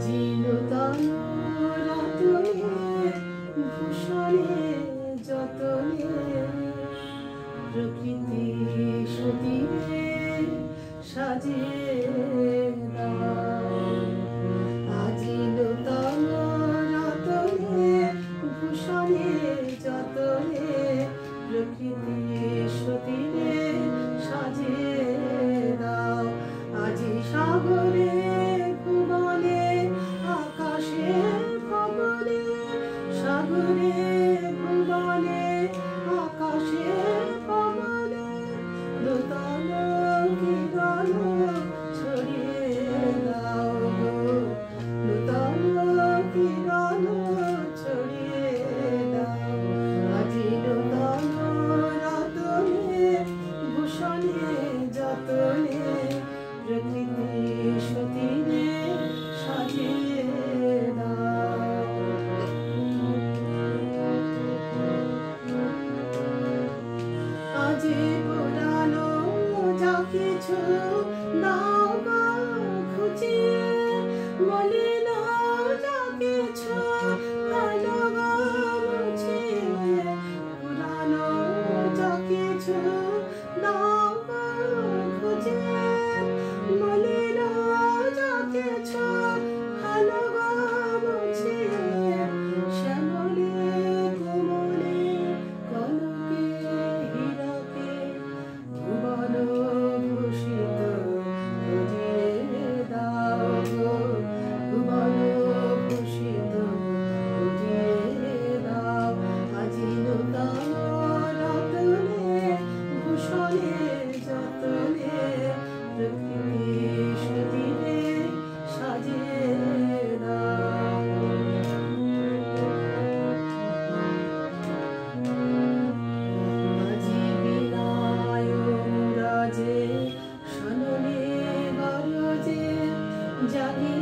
জীর্ণতন রতনে ভূষণে যতনে প্রকৃতি সতীরে সাজিয়ে দাও। আজি নূতন রতনে ভূষণে যতনে প্রকৃতি সতীরে সাজিয়ে দাও। আজি সাগরে ভুবনে আকাশে পবনে, সাগরে ভুবনে আকাশে পবনে নূতন কিরণ ছড়িয়ে দাও গো, নূতন কিরণ ছড়িয়ে দাও। আজি নূতন রতনে ভূষণে যতনে প্রকৃতি সতীরে সাজিয়ে দাও। আজি পুরানো যা কিছু দাও গো খুঁজিয়ে, মলিন যা কিছু আনো গো মুছিয়ে। পুরানো যা কিছু দাও গো খুঁজিয়ে, মলিন যা কিছু আনো গো মুছিয়ে। শ্যামলে কোমলে কনকে হীরাকে ভুবন ভূষিত করিয়ে দাও গো, ভুবন ভূষিত করিয়ে দাও। আজি নূতন রতনে ভূষণে যতনে প্রকৃতি সতীরে সাজিয়ে দাও। আজি বিদায় রাজে সননে গরজে জাগি